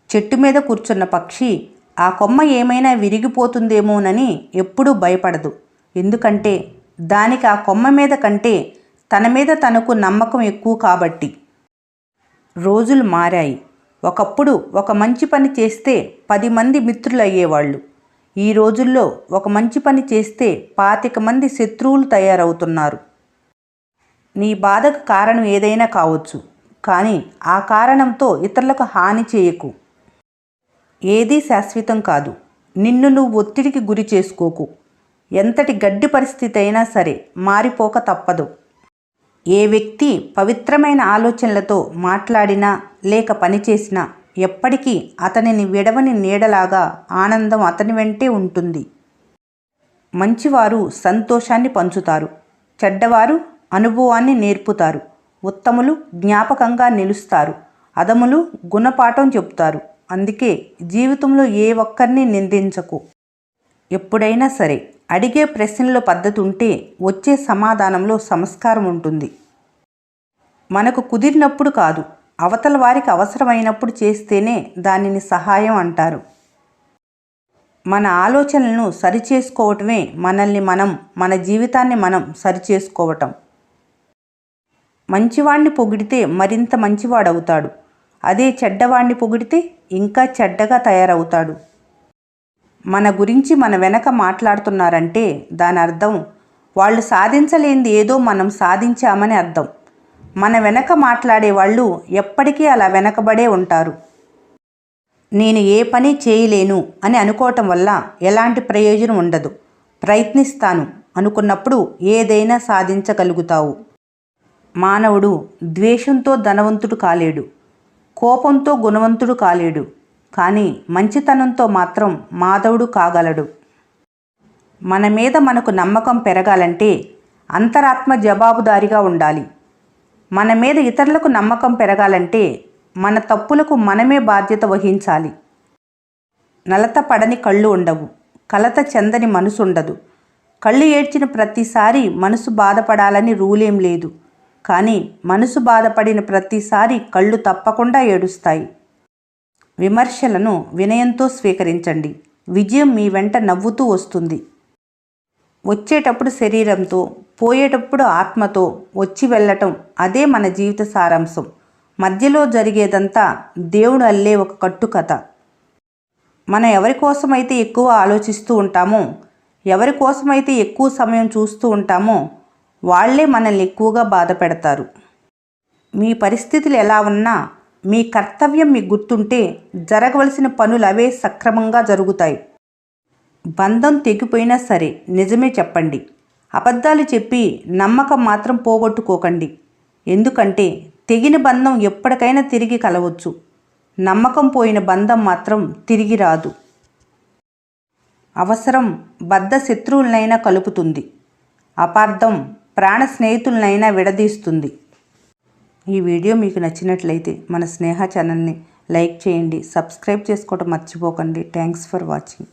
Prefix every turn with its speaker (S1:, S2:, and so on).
S1: చెట్టు మీద కూర్చున్న పక్షి ఆ కొమ్మ ఏమైనా విరిగిపోతుందేమోనని ఎప్పుడూ భయపడదు. ఎందుకంటే దానికి ఆ కొమ్మ మీద కంటే తన మీద తనకు నమ్మకం ఎక్కువ కాబట్టి. రోజులు మారాయి. ఒకప్పుడు ఒక మంచి పని చేస్తే 10 మంది మిత్రులు అయ్యేవాళ్ళు. ఈ రోజుల్లో ఒక మంచి పని చేస్తే 25 మంది శత్రువులు తయారవుతున్నారు. నీ బాధకు కారణం ఏదైనా కావచ్చు, కానీ ఆ కారణంతో ఇతరులకు హాని చేయకు. ఏదీ శాశ్వతం కాదు. నిన్ను నువ్వు ఒత్తిడికి గురి చేసుకోకు. ఎంతటి గడ్డి పరిస్థితి అయినా సరే మారిపోక తప్పదు. ఏ వ్యక్తి పవిత్రమైన ఆలోచనలతో మాట్లాడినా లేక పనిచేసినా ఎప్పటికీ అతనిని విడవని నీడలాగా ఆనందం అతని వెంటే ఉంటుంది. మంచివారు సంతోషాన్ని పంచుతారు, చెడ్డవారు అనుభవాన్ని నేర్పుతారు. ఉత్తములు జ్ఞాపకంగా నిలుస్తారు, అధములు గుణపాఠం చెబుతారు. అందుకే జీవితంలో ఏ ఒక్కరిని నిందించకు. ఎప్పుడైనా సరే అడిగే ప్రశ్నలో పద్ధతి ఉంటే వచ్చే సమాధానంలో సంస్కారం ఉంటుంది. మనకు కుదిరినప్పుడు కాదు, అవతల వారికి అవసరమైనప్పుడు చేస్తేనే దానిని సహాయం అంటారు. మన ఆలోచనలను సరిచేసుకోవటమే మన జీవితాన్ని మనం సరిచేసుకోవటం. మంచివాణ్ణి పొగిడితే మరింత మంచివాడవుతాడు. అదే చెడ్డవాణ్ణి పొగిడితే ఇంకా చెడ్డగా తయారవుతాడు. మన గురించి మన వెనక మాట్లాడుతున్నారంటే దాని అర్థం వాళ్ళు సాధించలేనిది ఏదో మనం సాధించామని అర్థం. మన వెనక మాట్లాడే వాళ్ళు ఎప్పటికీ అలా వెనకబడే ఉంటారు. నేను ఏ పని చేయలేను అని అనుకోవటం వల్ల ఎలాంటి ప్రయోజనం ఉండదు. ప్రయత్నిస్తాను అనుకున్నప్పుడు ఏదైనా సాధించగలుగుతావు. మానవుడు ద్వేషంతో ధనవంతుడు కాలేడు, కోపంతో గుణవంతుడు కాలేడు, కానీ మంచితనంతో మాత్రం మాధవుడు కాగలడు. మన మీద మనకు నమ్మకం పెరగాలంటే అంతరాత్మ జవాబుదారీగా ఉండాలి. మన మీద ఇతరులకు నమ్మకం పెరగాలంటే మన తప్పులకు మనమే బాధ్యత వహించాలి. నలత పడని కళ్ళు ఉండవు, కలత చెందని మనసు ఉండదు. కళ్ళు ఏడ్చిన ప్రతిసారి మనసు బాధపడాలని రూలేం లేదు, కానీ మనసు బాధపడిన ప్రతిసారి కళ్ళు తప్పకుండా ఏడుస్తాయి. విమర్శలను వినయంతో స్వీకరించండి. విజయం మీ వెంట నవ్వుతూ వస్తుంది. వచ్చేటప్పుడు శరీరంతో, పోయేటప్పుడు ఆత్మతో వచ్చి వెళ్ళటం, అదే మన జీవిత సారాంశం. మధ్యలో జరిగేదంతా దేవుడు అల్లే ఒక కట్టుకథ. మనం ఎవరి కోసమైతే ఎక్కువ ఆలోచిస్తూ ఉంటామో, ఎవరి కోసమైతే ఎక్కువ సమయం చూస్తూ ఉంటామో వాళ్లే మనల్ని ఎక్కువగా బాధ పెడతారు. మీ పరిస్థితులు ఎలా ఉన్నా మీ కర్తవ్యం మీకు గుర్తుంటే జరగవలసిన పనులు అవే సక్రమంగా జరుగుతాయి. బంధం తెగిపోయినా సరే నిజమే చెప్పండి. అబద్ధాలు చెప్పి నమ్మకం మాత్రం పోగొట్టుకోకండి. ఎందుకంటే తెగిన బంధం ఎప్పటికైనా తిరిగి కలవచ్చు. నమ్మకం పోయిన బంధం మాత్రం తిరిగి రాదు. అవసరం బద్ధ శత్రువులనైనా కలుపుతుంది. అపార్థం ప్రాణ స్నేహితులనైనా విడదీస్తుంది. ఈ వీడియో మీకు నచ్చినట్లయితే మన స్నేహ ఛానల్ని లైక్ చేయండి, సబ్స్క్రైబ్ చేసుకోవడం మర్చిపోకండి. Thanks for watching.